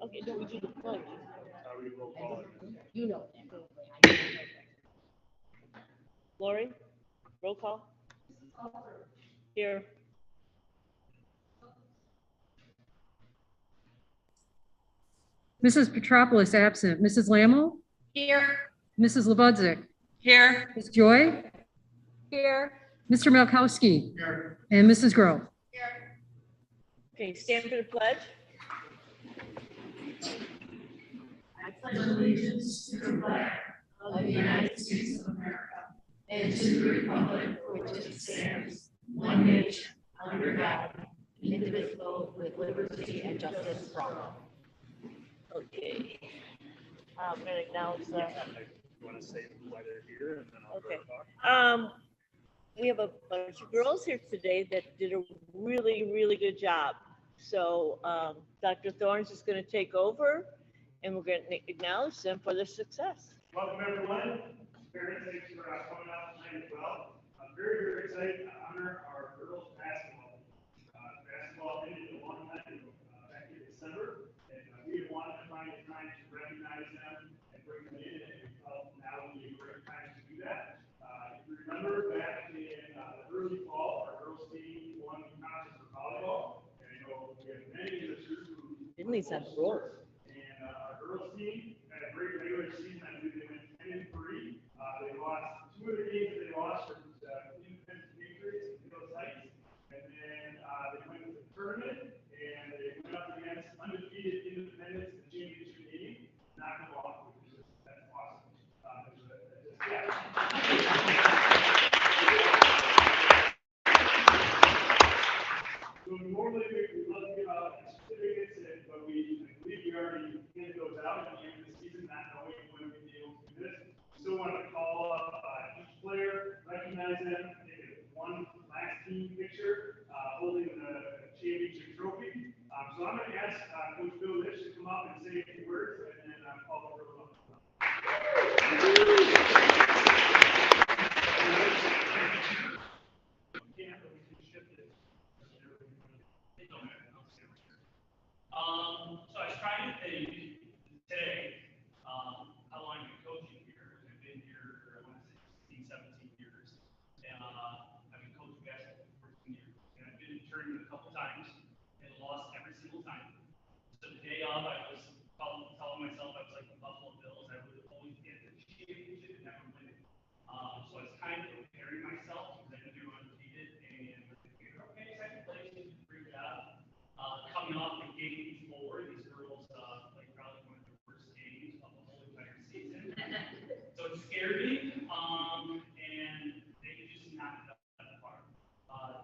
Okay, don't we do the pledge? We roll call it. You know that. Lori, roll call. Here. Mrs. Petropoulos absent. Mrs. Lammle? Here. Mrs. Lubudzik? Here. Ms. Joy? Here. Mr. Malkowski? And Mrs. Grove? Okay, stand for the pledge. I pledge allegiance to the flag of the United States of America and to the republic for which it stands, one nation, under God, indivisible, with liberty and justice for all. Okay. I'm gonna announce, You want to say why they're here and then I'll okay. talk? We have a bunch of girls here today that did a really, really good job. So, Dr. Thorne's is gonna take over and we're gonna acknowledge them for their success. Welcome everyone. Parents, thanks for coming out tonight as well. I'm very, very excited to honor our girls basketball. Basketball ended a long time ago, back in December, and we wanted to find a time to recognize them and bring them in, and we felt now would be a great time to do that. If you remember back in the early fall, our girls team won the contest for volleyball, and I know we have many ministers who Finley's on the road. and our girls team had a great regular season. I believe they went 10-3. They lost 2 of the games they lost for Independence Patriots in those sites. And then they went to the tournament and they went up against undefeated Independence in the championship game, knocked them off, which is that's awesome. So normally we love to give out certificates, but I believe we already handed those out at the end of the season, not knowing when we'd be able to do this. Still want to call up each player, recognize them, take one last team picture holding the championship trophy. So I'm going to ask Coach Bill Lish to come up and say a few words, and then call the girls up. So I was trying to think today, how long I've been coaching here. I've been here, I want to say 16, 17 years. And I've been coaching basketball for 14 years. And I've been in the tournament a couple times and lost every single time. So the day of, I was telling myself I was like the Buffalo Bills. I would always get the championship and never win it. So I was kind of preparing myself because I knew they were undefeated. And okay, second place, great job. Coming off the game before, these girls played probably one of the worst games of the whole entire season. So it scared me, and they just knocked it out of the park.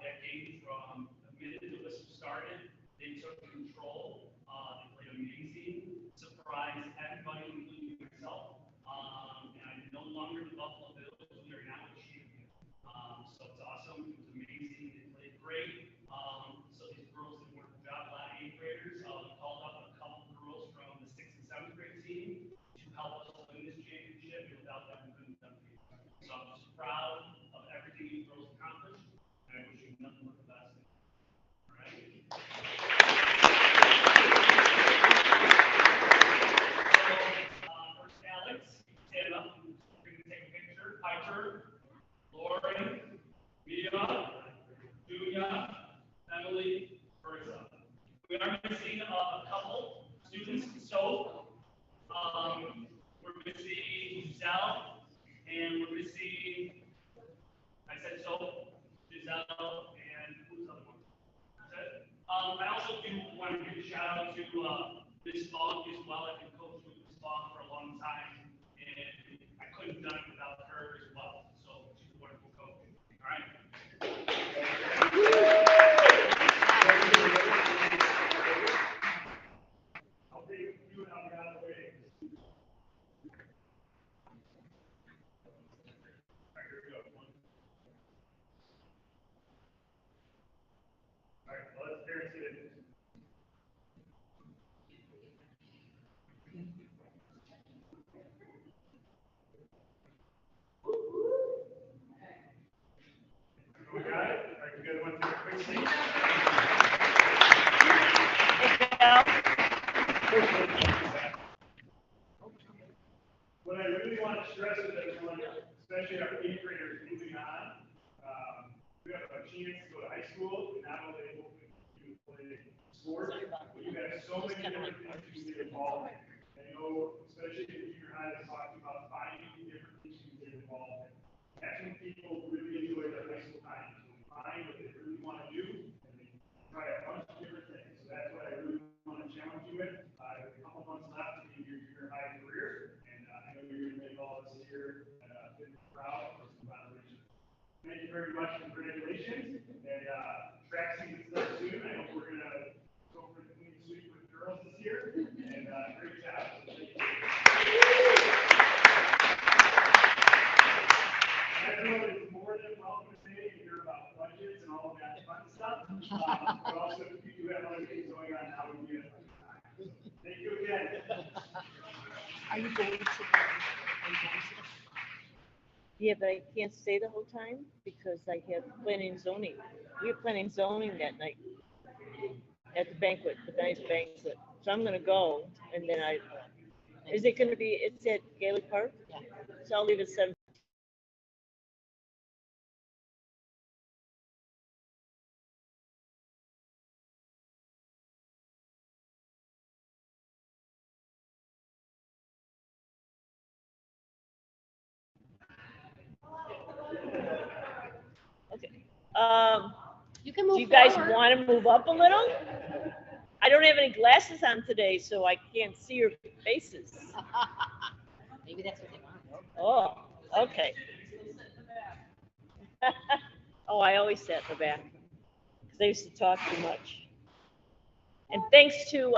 That game from the minute the whistle started, they took control. They played amazing, surprised everybody, including myself. And I'm no longer the Buffalo Bills. We are now a champion. So it's awesome. It was amazing. They played great. So these girls did a wonderful job. A lot of 8th graders called up a couple of girls from the 6th and 7th grade team to help us win this championship. And without them, we couldn't have done it. So I'm just proud of everything these girls accomplished, and I wish you nothing but the best. All right. First, Alex, stand up. We're going to take a picture. Piper, Lori, Mia, Julia, Emily, Bertha. We are missing a couple students, so we're missing Giselle, and we're missing, I said so, Giselle, and who's the other one? I also do want to give a shout out to Ms. Fogg as well. I've been coaching with Ms. Fogg for a long time, and I couldn't have done it without her as well. So she's a wonderful coach. All right. I'll take you and I'll get out of the way. is moving on. We have a chance to go to high school and not only able to play sports, but you have so many different things you can get involved in. And I know, especially in junior high, they talked about finding different things you can get involved in. That's when people really enjoy their high school time. So they find what they really want to do, and they try a bunch of different things. So that's what I really want to challenge you with. I have a couple months left in your junior high career, and I know you're going to make all this here proud of some foundation. Thank you very much. Congratulations. And track season starts soon. I hope we're going to go for the clean sweep with girls this year. And great job. So thank you. Everyone is more than welcome to stay and hear about budgets and all of that fun stuff. But also, if you do have other things going on, how would you? Thank you again. Are you going to? Yeah, but I can't stay the whole time because I have planning and zoning. We have planning and zoning that night at the banquet, the nice banquet. So I'm gonna go, and then is it gonna be? It's at Gaelic Park. Yeah. So I'll leave at 7. Okay. You can move Do you guys forward. want to move up a little? I don't have any glasses on today, so I can't see your faces. Maybe that's what they want. Oh, okay. Oh, I always sat in the back because I used to talk too much. And thanks to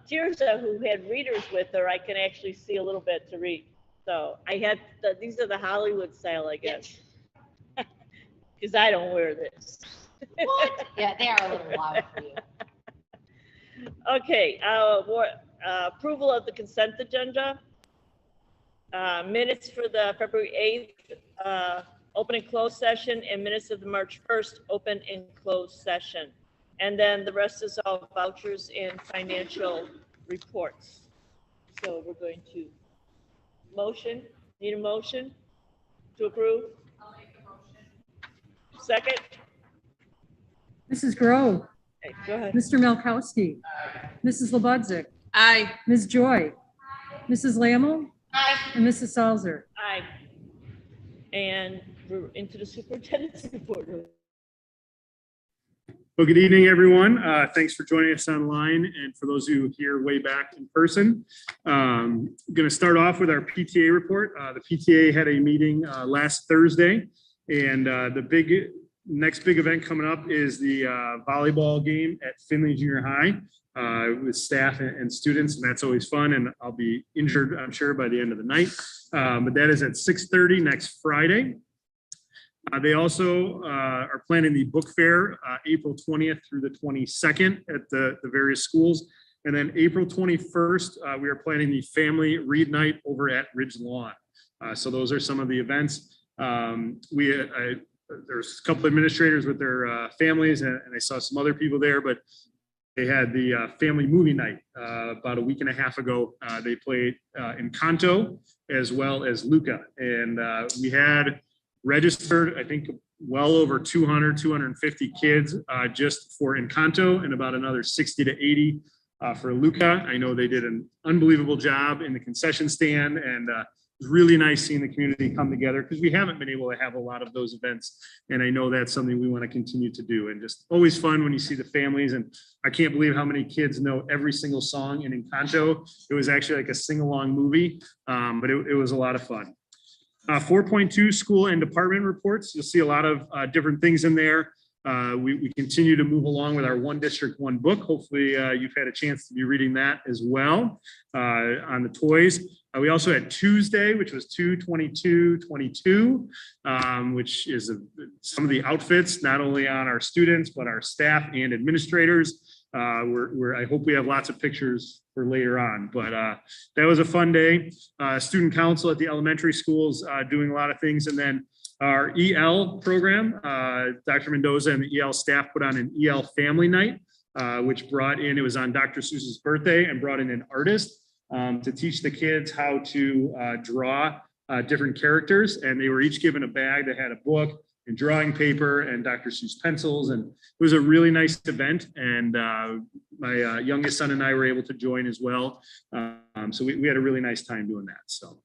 Tirza, who had readers with her, I can actually see a little bit to read. So I had these are the Hollywood style, I guess, because I don't wear this. What? Yeah, they are a little loud for you. Okay, approval of the consent agenda. Minutes for the February 8th open and closed session, and minutes of the March 1st open and closed session. And then the rest is all vouchers and financial reports. So we're going to need a motion to approve? I'll make the motion. Second? Mrs. Grove, Okay, go ahead. Mr. Melkowski, Mrs. Lebudzic, Aye. Ms. Joy, Mrs. Lammle, Aye. and Mrs. Salzer. Aye. And we're into the superintendent's report. Well, good evening, everyone. Thanks for joining us online, and for those of you here way back in person. I'm going to start off with our PTA report. The PTA had a meeting last Thursday, and the next big event coming up is the volleyball game at Findlay Junior High with staff and students, and that's always fun. And I'll be injured, I'm sure, by the end of the night. But that is at 6:30 next Friday. They also are planning the book fair April 20th through the 22nd at the various schools. And then April 21st, we are planning the family read night over at Ridge Lawn. So those are some of the events. There's a couple administrators with their families, and I saw some other people there, but they had the family movie night about a week and a half ago. They played Encanto as well as Luca. And we had registered, I think, well over 250 kids just for Encanto, and about another 60 to 80 for Luca. I know they did an unbelievable job in the concession stand, and it was really nice seeing the community come together, because we haven't been able to have a lot of those events. And I know that's something we want to continue to do, and just always fun when you see the families. And I can't believe how many kids know every single song in Encanto. It was actually like a sing-along movie, but it was a lot of fun. 4.2 school and department reports. You'll see a lot of different things in there. We continue to move along with our One District, One Book. Hopefully you've had a chance to be reading that as well on the toys. We also had Tuesday, which was 2/22/22, which is some of the outfits, not only on our students, but our staff and administrators. I hope we have lots of pictures for later on, but that was a fun day. Student council at the elementary schools doing a lot of things. And then our EL program, Dr. Mendoza and the EL staff put on an EL family night, which it was on Dr. Seuss's birthday, and brought in an artist to teach the kids how to draw different characters, and they were each given a bag that had a book and drawing paper and Dr. Seuss pencils, and it was a really nice event. And my youngest son and I were able to join as well. So we had a really nice time doing that. So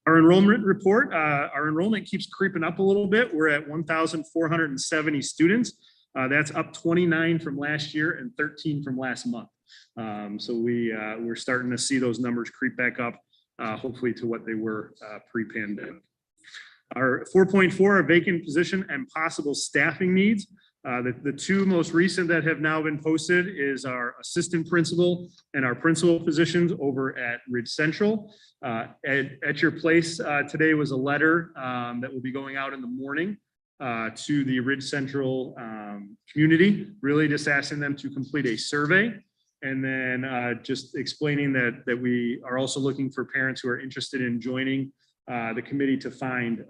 our enrollment report, our enrollment keeps creeping up a little bit. We're at 1,470 students. That's up 29 from last year and 13 from last month. So we're starting to see those numbers creep back up, hopefully to what they were pre-pandemic. Our 4.4 are vacant position and possible staffing needs. The two most recent that have now been posted is our assistant principal and our principal positions over at Ridge Central. At your place today was a letter that will be going out in the morning to the Ridge Central community, really just asking them to complete a survey. And then just explaining that we are also looking for parents who are interested in joining the committee to find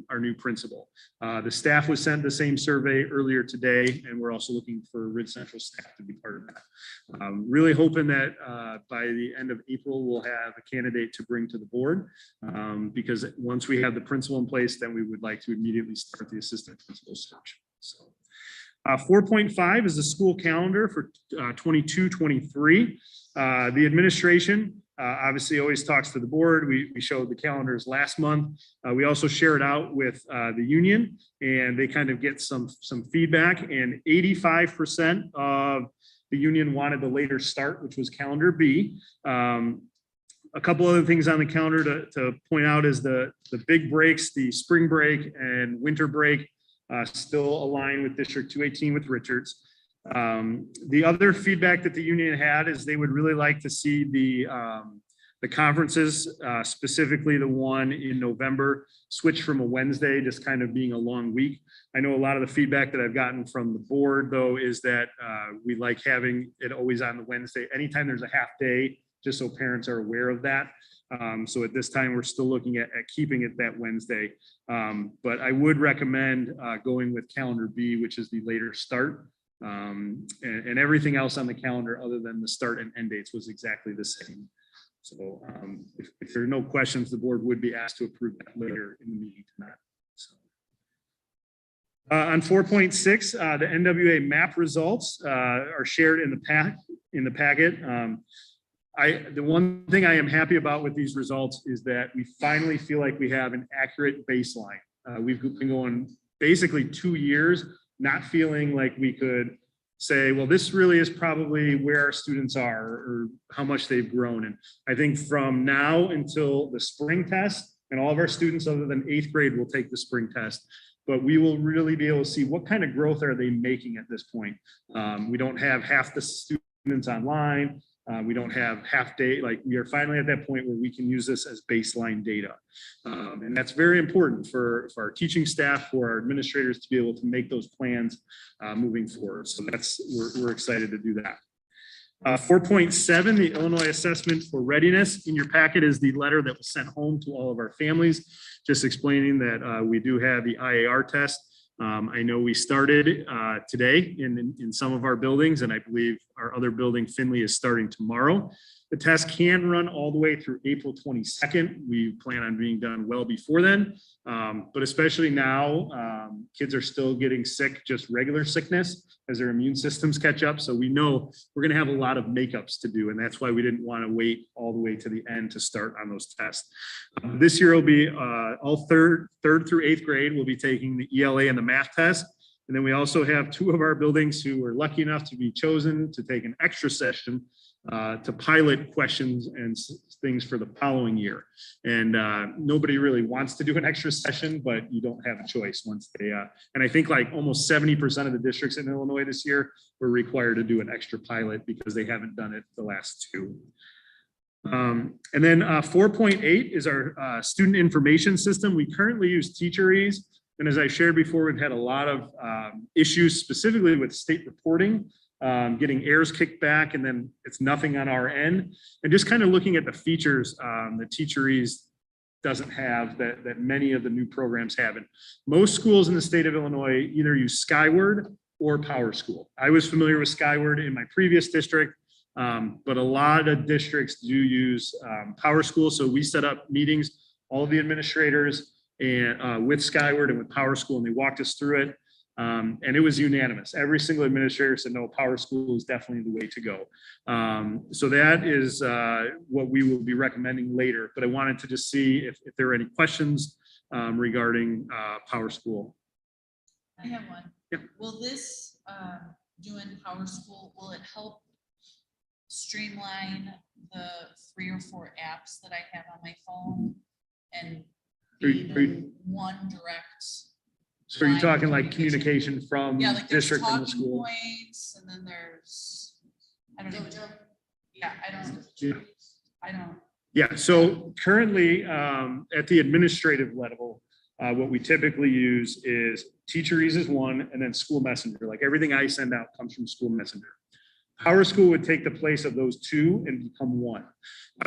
our new principal. The staff was sent the same survey earlier today, and we're also looking for Ridge Central staff to be part of that. Really hoping that by the end of April, we'll have a candidate to bring to the board, because once we have the principal in place, then we would like to immediately start the assistant principal search. So 4.5 is the school calendar for 22-23. The administration obviously always talks to the board. We showed the calendars last month. We also share it out with the union, and they kind of get some feedback, and 85% of the union wanted the later start, which was calendar B. A couple other things on the calendar to point out is the big breaks, the spring break and winter break, still align with District 218 with Richards. The other feedback that the union had is they would really like to see the conferences, specifically the one in November, switch from a Wednesday, just kind of being a long week. I know a lot of the feedback that I've gotten from the board, though, is that we like having it always on the Wednesday, anytime there's a half day, just so parents are aware of that. So at this time, we're still looking at keeping it that Wednesday. But I would recommend going with calendar B, which is the later start. And everything else on the calendar other than the start and end dates was exactly the same. So if there are no questions, the board would be asked to approve that later in the meeting tonight. So, on 4.6, the NWA map results are shared in the packet. The one thing I am happy about with these results is that we finally feel like we have an accurate baseline. We've been going basically 2 years not feeling like we could say, well, this really is probably where our students are or how much they've grown. And I think from now until the spring test, and all of our students other than 8th grade will take the spring test, but we will really be able to see what kind of growth are they making at this point. We don't have half the students online. We don't have half day, like we are finally at that point where we can use this as baseline data. And that's very important for our teaching staff, for our administrators to be able to make those plans moving forward. So we're excited to do that. 4.7, the Illinois Assessment for Readiness. In your packet is the letter that was sent home to all of our families, just explaining that we do have the IAR test. I know we started today in some of our buildings, and I believe our other building, Findlay, is starting tomorrow. The test can run all the way through April 22nd. We plan on being done well before then, but especially now, kids are still getting sick, just regular sickness as their immune systems catch up. So we know we're going to have a lot of makeups to do, and that's why we didn't want to wait all the way to the end to start on those tests. This year will be all third through 8th grade will be taking the ELA and the math test. And then we also have 2 of our buildings who were lucky enough to be chosen to take an extra session to pilot questions and things for the following year. And nobody really wants to do an extra session, but you don't have a choice once they, and I think like almost 70% of the districts in Illinois this year were required to do an extra pilot because they haven't done it the last 2. And then 4.8 is our student information system. We currently use Teacherease. And as I shared before, we've had a lot of issues specifically with state reporting, getting errors kicked back, and then it's nothing on our end. And just kind of looking at the features that Teacherease doesn't have that many of the new programs have. And most schools in the state of Illinois either use Skyward or PowerSchool. I was familiar with Skyward in my previous district, but a lot of districts do use PowerSchool. So we set up meetings all of the administrators and with Skyward and with Power School, and they walked us through it. And it was unanimous. Every single administrator said, no, Power School is definitely the way to go. So that is what we will be recommending later. But I wanted to just see if there are any questions regarding Power School. I have one. Yep. Will this, doing Power School, will it help streamline the 3 or 4 apps that I have on my phone and be the one direct? So are you line talking like communication? communication from Yeah, like there's district and the talking school? points, and then there's, I don't know. Yeah, Yeah. I don't. Yeah, so currently at the administrative level, what we typically use is Teacher Ease is one, and then School Messenger. Like everything I send out comes from School Messenger. Power School would take the place of those two and become one.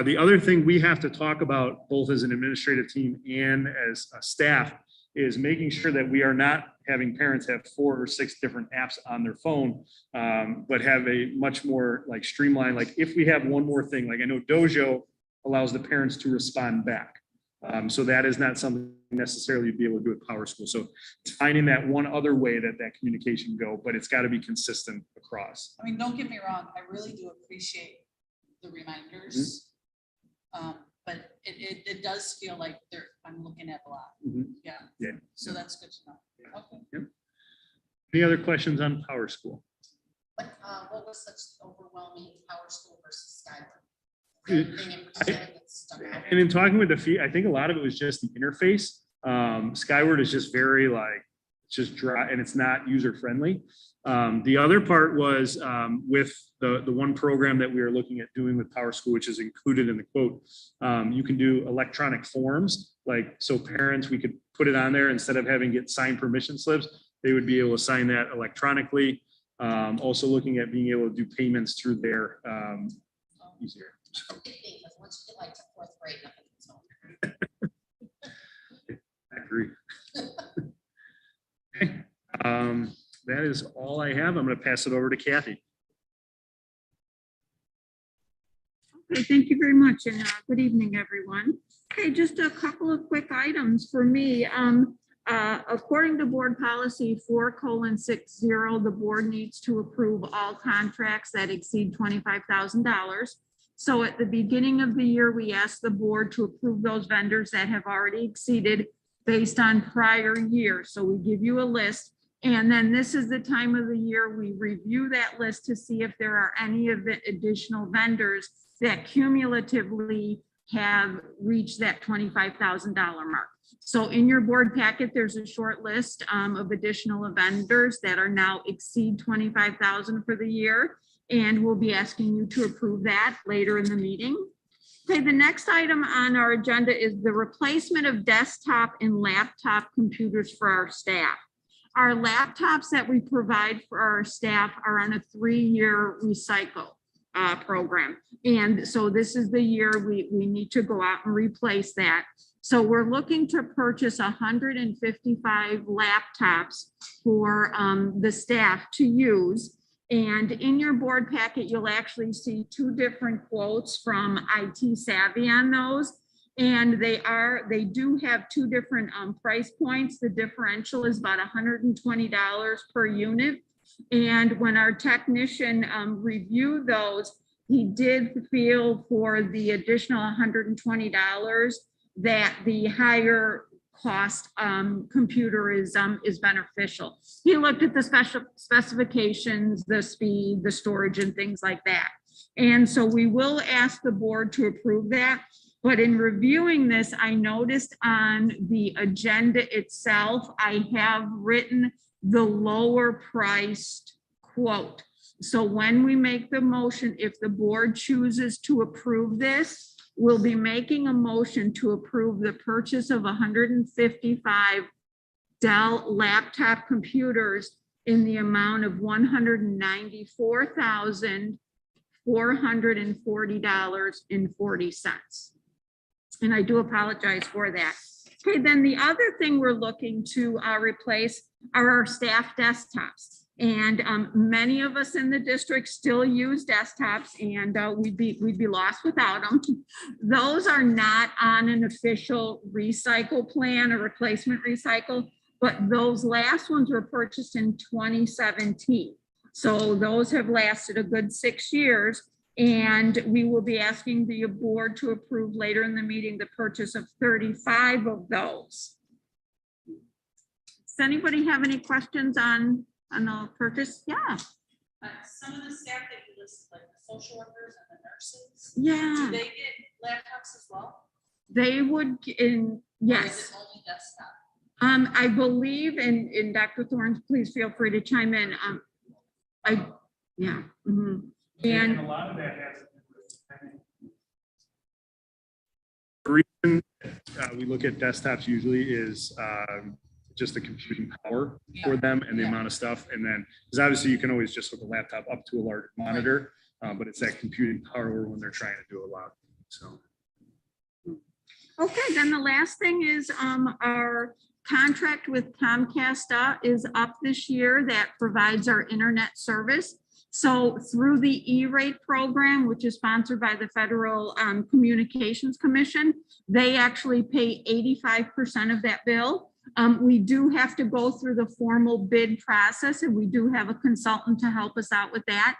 The other thing we have to talk about, both as an administrative team and as a staff, is making sure that we are not having parents have 4 or 6 different apps on their phone, but have a much more like streamlined, like if we have one more thing, like I know Dojo allows the parents to respond back. So that is not something necessarily you'd be able to do with Power School. So finding that one other way that communication go, but it's got to be consistent across. I mean, don't get me wrong, I really do appreciate the reminders. But it does feel like I'm looking at a lot. Yeah. Yeah. So that's good to know. Okay. Yep. Any other questions on Power School? What was such overwhelming Power School versus Skyward? It- Anything in particular that stuck out? And in talking with the fee, I think a lot of it was just the interface. Skyward is just very like, it's just dry and it's not user friendly. The other part was with the one program that we are looking at doing with Power School, which is included in the quote. You can do electronic forms, like so parents, we could put it on there instead of having get signed permission slips. They would be able to sign that electronically. Also looking at being able to do payments through there easier. So, Big thing, because once you get like to 4th grade, nothing can solve. I agree. Okay. That is all I have. I'm going to pass it over to Kathy. Okay, thank you very much, and good evening, everyone. Okay, just a couple of quick items for me. According to board policy 4:60, the board needs to approve all contracts that exceed $25,000. So at the beginning of the year, we asked the board to approve those vendors that have already exceeded based on prior years. So we give you a list. And then this is the time of the year we review that list to see if there are any of the additional vendors that cumulatively have reached that $25,000 mark. So in your board packet, there's a short list of additional vendors that are now exceed $25,000 for the year. And we'll be asking you to approve that later in the meeting. Okay, the next item on our agenda is the replacement of desktop and laptop computers for our staff. Our laptops that we provide for our staff are on a 3-year recycle program. And so this is the year we need to go out and replace that. So we're looking to purchase 155 laptops for the staff to use. And in your board packet, you'll actually see 2 different quotes from IT Savvy on those. And they do have 2 different price points. The differential is about $120 per unit. And when our technician reviewed those, he did feel for the additional $120 that the higher cost computer is beneficial. He looked at the special specifications, the speed, the storage, and things like that. And so we will ask the board to approve that. But in reviewing this, I noticed on the agenda itself, I have written the lower priced quote. So when we make the motion, if the board chooses to approve this, we'll be making a motion to approve the purchase of 155 Dell laptop computers in the amount of $194,440.40. And I do apologize for that. Okay, then the other thing we're looking to replace are our staff desktops. And many of us in the district still use desktops, and we'd be lost without them. Those are not on an official recycle plan or replacement recycle, but those last ones were purchased in 2017. So those have lasted a good 6 years, and we will be asking the board to approve later in the meeting the purchase of 35 of those. Does anybody have any questions on the purchase? Yeah. Some of the staff that you listed, like the social workers and the nurses, Yeah, do they get laptops as well? they would, Or yes. is it only desktop? I believe, and Dr. Thorne, please feel free to chime in. Yeah. Mhm. And And a lot of that has to do with. The reason we look at desktops usually is just the computing power for them and the Yeah. amount of stuff. And then, because obviously you can always just hook a laptop up to a large monitor, but it's that computing power when they're trying to do a lot. So. okay, then the last thing is our contract with Comcast is up this year. That provides our internet service. So through the E-rate program, which is sponsored by the Federal Communications Commission, they actually pay 85% of that bill. We do have to go through the formal bid process, and we do have a consultant to help us out with that.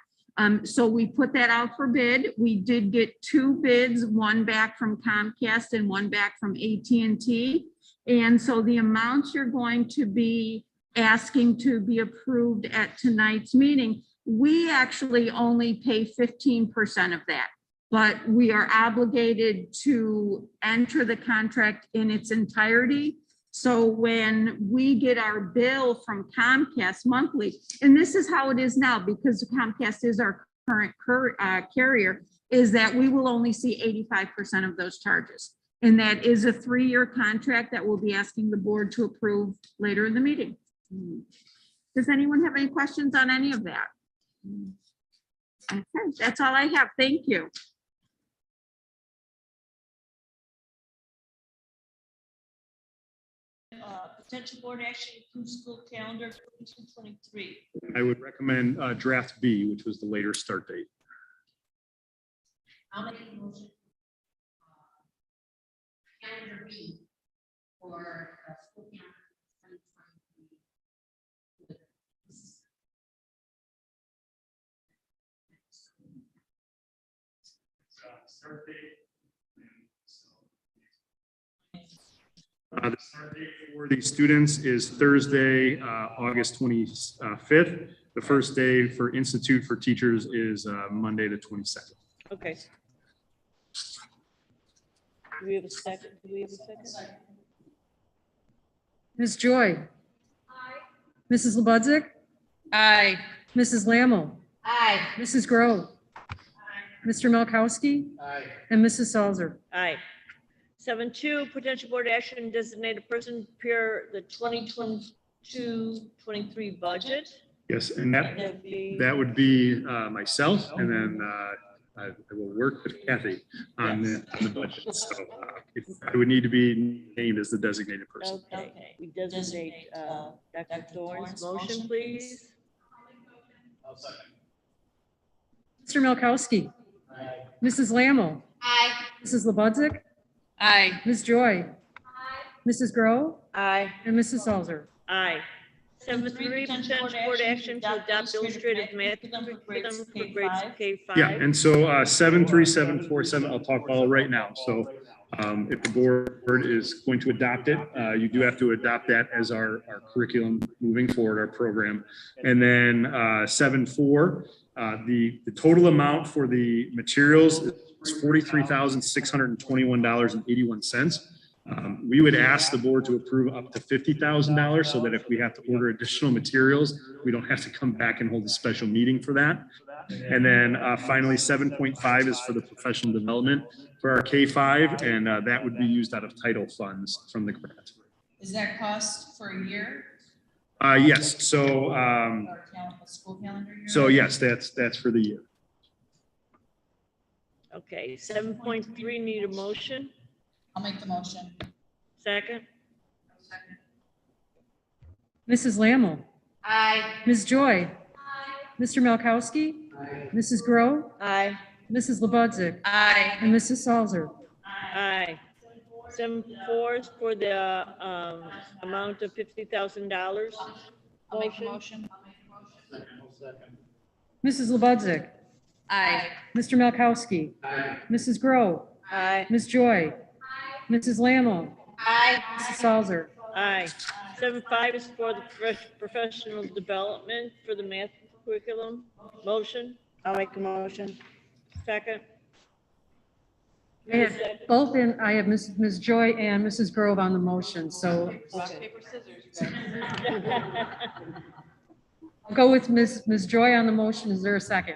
So we put that out for bid. We did get 2 bids, one back from Comcast and one back from AT&T. And so the amounts you're going to be asking to be approved at tonight's meeting, we actually only pay 15% of that, but we are obligated to enter the contract in its entirety. So when we get our bill from Comcast monthly, and this is how it is now because Comcast is our current carrier, is that we will only see 85% of those charges. And that is a 3-year contract that we'll be asking the board to approve later in the meeting. Does anyone have any questions on any of that? Okay, that's all I have. Thank you. Potential board action approve school calendar 2023. I would recommend draft B, which was the later start date. I'll make a motion. Calendar B for school calendar 2023. Start date. The start date for these students is Thursday, August 25th. The first day for Institute for Teachers is Monday, the 22nd. Okay. Do we have a second? Do we have a second? Ms. Joy? Mrs. Lebudzick? Aye. Mrs. Lammle? Aye. Mrs. Grove? Mr. Malkowski? And Mrs. Salzer? Aye. 7.2, potential board action designate a person prepare the 2022-23 budget. Yes, and that would be myself, and then I will work with Kathy on the budget. So I would need to be named as the designated person. Okay, we designate Dr. Thorne's motion, please. Mr. Malkowski? Mrs. Lammle? Aye. Mrs. Lebudzick? Aye. Ms. Joy? Mrs. Grove? Aye. And Mrs. Salzer? Aye. 7.3, potential board action to adopt illustrative math curriculum for grades K-5. Yeah, and so 73747, I'll talk about right now. So if the board is going to adopt it, you do have to adopt that as our curriculum moving forward, our program. And then 7.4, the total amount for the materials is $43,621.81. We would ask the board to approve up to $50,000 so that if we have to order additional materials, we don't have to come back and hold a special meeting for that. And then finally, 7.5 is for the professional development for our K-5, and that would be used out of title funds from the grant. Is that cost for a year? Yes, so Or school calendar year? so yes, that's for the year. Okay, 7.3 need a motion. I'll make the motion. Second. Mrs. Lammle? Aye. Ms. Joy, Mr. Malkowski, Mrs. Grow, Aye. Mrs. Lebudzic, Aye. and Mrs. Salzer. Aye. 7-4 is for the amount of $50,000. I'll make a motion. Mrs. Lebudzic, Aye. Mr. Malkowski, Mrs. Grow, Aye. Ms. Joy, Mrs. Lammle, Aye. Mrs. Salzer. Aye. 7-5 is for the professional development for the math curriculum. Motion? I'll make a motion. Second? I have both in, I have Ms. Joy and Mrs. Grove on the motion, so Rock, paper, scissors. you guys. I'll go with Ms. Joy on the motion. Is there a second?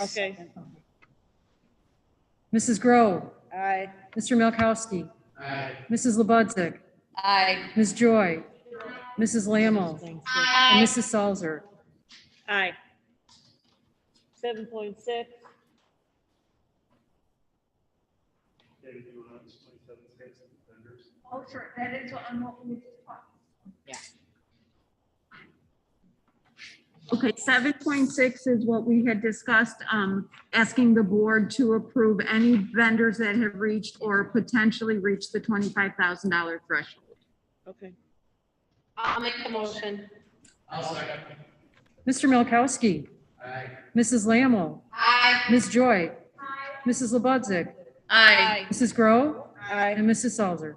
Okay. Mrs. Grove, Aye. Mr. Malkowski, Mrs. Lebudzic, Aye. Ms. Joy, Mrs. Lammle, and Aye. Mrs. Salzer. Aye. 7.6. David, you want to 27 vendors? Oh, sure, that is what we just talked. Yeah. Okay, 7.6 is what we had discussed, asking the board to approve any vendors that have reached or potentially reached the $25,000 threshold. Okay. I'll make the motion. Mr. Malkowski, Mrs. Lammle, Aye. Ms. Joy, Mrs. Lebudzic, Aye. Mrs. Grove, Aye. and Mrs. Salzer.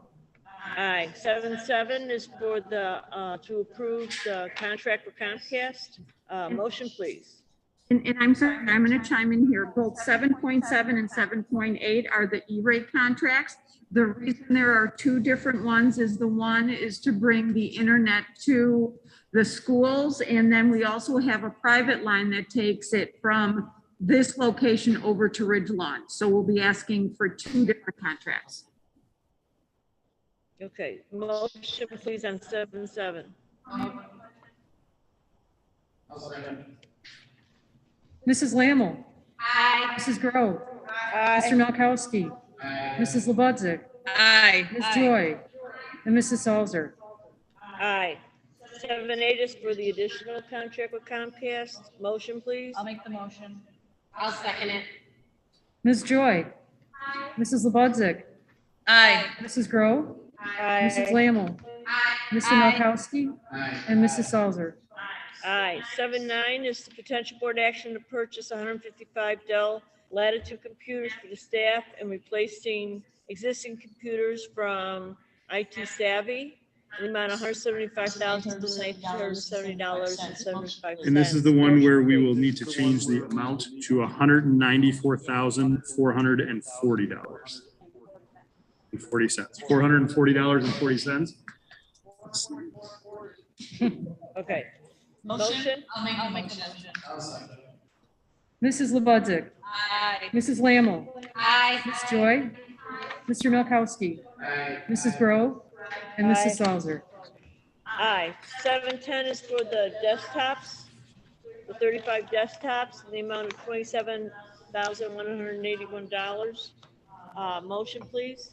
Aye. 7.7 is for the, to approve the contract with Comcast. Motion, please. And I'm sorry, I'm going to chime in here. Both 7.7 and 7.8 are the E-rate contracts. The reason there are two different ones is the one is to bring the internet to the schools. And then we also have a private line that takes it from this location over to Ridge Lawn. So we'll be asking for two different contracts. Okay. Motion, please, on 7.7. Mrs. Lammle, Aye. Mrs. Grove, Aye. Mr. Malkowski, Mrs. Lebudzic, Aye. Ms. Joy, and Mrs. Salzer. Aye. 7.8 is for the additional contract with Comcast. Motion, please. I'll make the motion. I'll second it. Ms. Joy, Mrs. Lebudzic, Aye. Mrs. Grove, Mrs. Aye. Lammle, Mr. Malkowski, and Mrs. Salzer. Aye. 7.9 is the potential board action to purchase 155 Dell Latitude computers for the staff and replacing existing computers from IT Savvy in the amount of $175,870.75. And this is the one where we will need to change the amount to $194,440. And 40 cents, $440.40. Okay. Motion? Motion? I'll make the motion. Mrs. Lebudzic, Aye. Mrs. Lammle, Aye. Ms. Joy, Mr. Malkowski, Mrs. Grove, and Mrs. Salzer. Aye. 7.10 is for the desktops, the 35 desktops, in the amount of $27,181. Motion, please.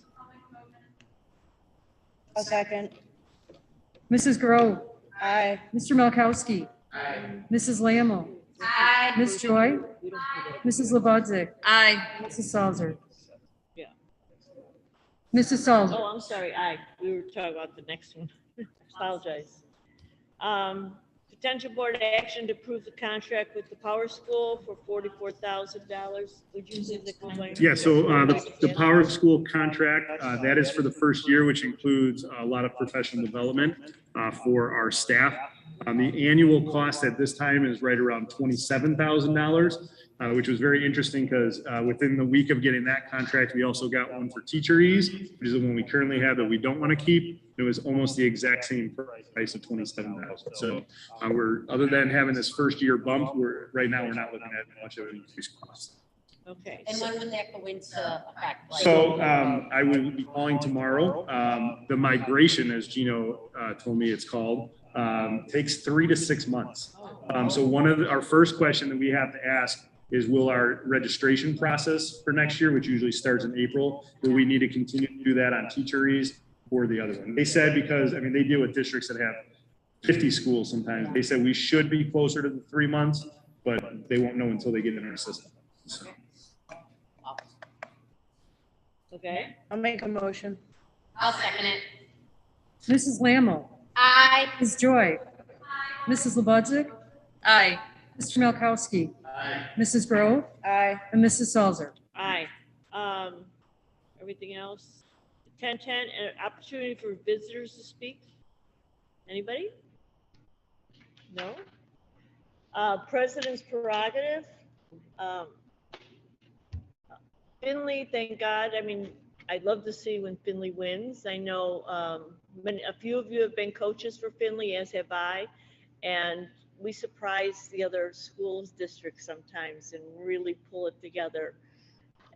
A second. Mrs. Grove, Aye. Mr. Malkowski, Mrs. Lammle, Aye. Ms. Joy, Mrs. Lebudzic, Aye. Mrs. Salzer. Yeah. Mrs. Salzer. Oh, I'm sorry. Aye. We were talking about the next one. Apologize. Potential board action to approve the contract with the Power School for $44,000. Would you leave the complaint? Yeah, so the Power School contract, that is for the first year, which includes a lot of professional development for our staff. The annual cost at this time is right around $27,000, which was very interesting because within the week of getting that contract, we also got one for teacheries, which is the one we currently have that we don't want to keep. It was almost the exact same price of $27,000. So we're, other than having this first year bump, right now we're not looking at much of an increased cost. Okay. And when would that go into effect? Like- So I will be calling tomorrow. The migration, as Gino told me it's called, takes 3 to 6 months. So one of our first question that we have to ask is, will our registration process for next year, which usually starts in April, will we need to continue to do that on teacheries or the other one? They said, because, I mean, they deal with districts that have 50 schools sometimes. They said we should be closer to the 3 months, but they won't know until they get in our system. So, Okay, I'll make a motion. I'll second it. Mrs. Lammo, Aye. Ms. Joy, Mrs. Lebudzic, Aye. Mr. Mialkowski, Mrs. Grove, Aye. and Mrs. Salzer. aye. Everything else? 10:10, an opportunity for visitors to speak. Anybody? No? President's prerogative. Finley, thank God. I mean, I'd love to see when Finley wins. I know a few of you have been coaches for Finley, as have I, and we surprise the other schools districts sometimes and really pull it together.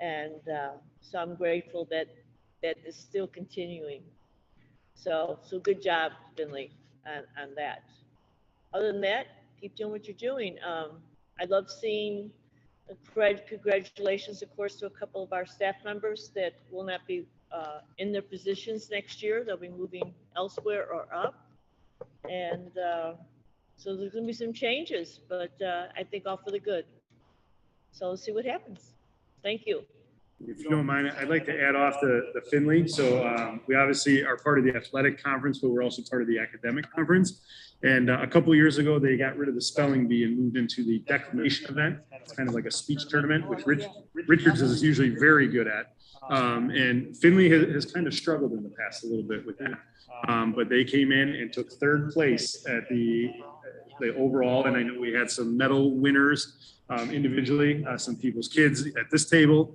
And so I'm grateful that that is still continuing. So good job, Finley, on that. Other than that, keep doing what you're doing. I love seeing congratulations, of course, to a couple of our staff members that will not be in their positions next year. They'll be moving elsewhere or up. And so there's going to be some changes, but I think all for the good. So let's see what happens. Thank you. if you don't mind, I'd like to add off the Finley. So we obviously are part of the athletic conference, but we're also part of the academic conference. And a couple of years ago, they got rid of the spelling bee and moved into the declamation event. It's kind of like a speech tournament, which Richards is usually very good at. And Finley has kind of struggled in the past a little bit with that. But they came in and took third place at the overall. And I know we had some medal winners individually, some people's kids at this table.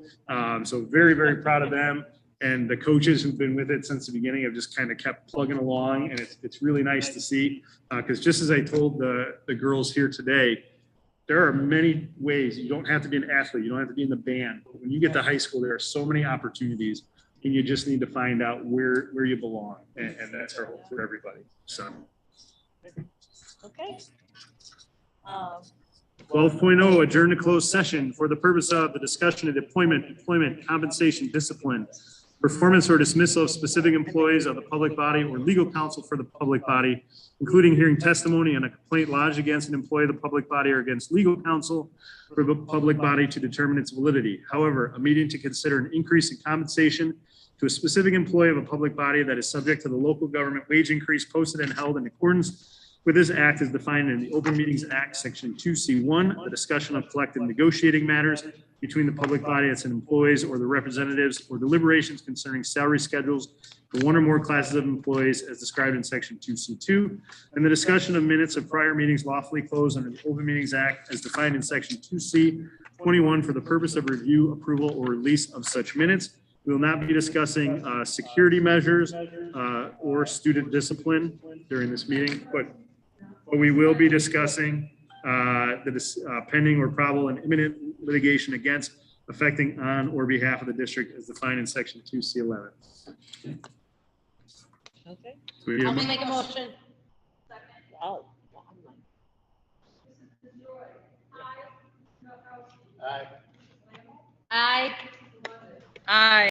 So very, very proud of them. And the coaches who've been with it since the beginning have just kind of kept plugging along. And it's really nice to see, because just as I told the girls here today, there are many ways. You don't have to be an athlete. You don't have to be in the band. But when you get to high school, there are so many opportunities, and you just need to find out where you belong. And that's our hope for everybody. So. Okay. 12.0, adjourn to closed session for the purpose of the discussion of employment, compensation, discipline, performance or dismissal of specific employees of the public body or legal counsel for the public body, including hearing testimony on a complaint lodged against an employee of the public body or against legal counsel for the public body to determine its validity. However, a meeting to consider an increase in compensation to a specific employee of a public body that is subject to the local government wage increase posted and held in accordance with this act is defined in the Open Meetings Act, Section 2C1, the discussion of collective negotiating matters between the public body, its employees, or the representatives, or deliberations concerning salary schedules for one or more classes of employees as described in Section 2C2, and the discussion of minutes of prior meetings lawfully closed under the Open Meetings Act as defined in Section 2C21 for the purpose of review, approval, or release of such minutes. We will not be discussing security measures or student discipline during this meeting, but we will be discussing the pending or probable and imminent litigation against, affecting, on, or behalf of the district as defined in Section 2C11. Okay. I'll make a motion. Wow. Aye. Aye.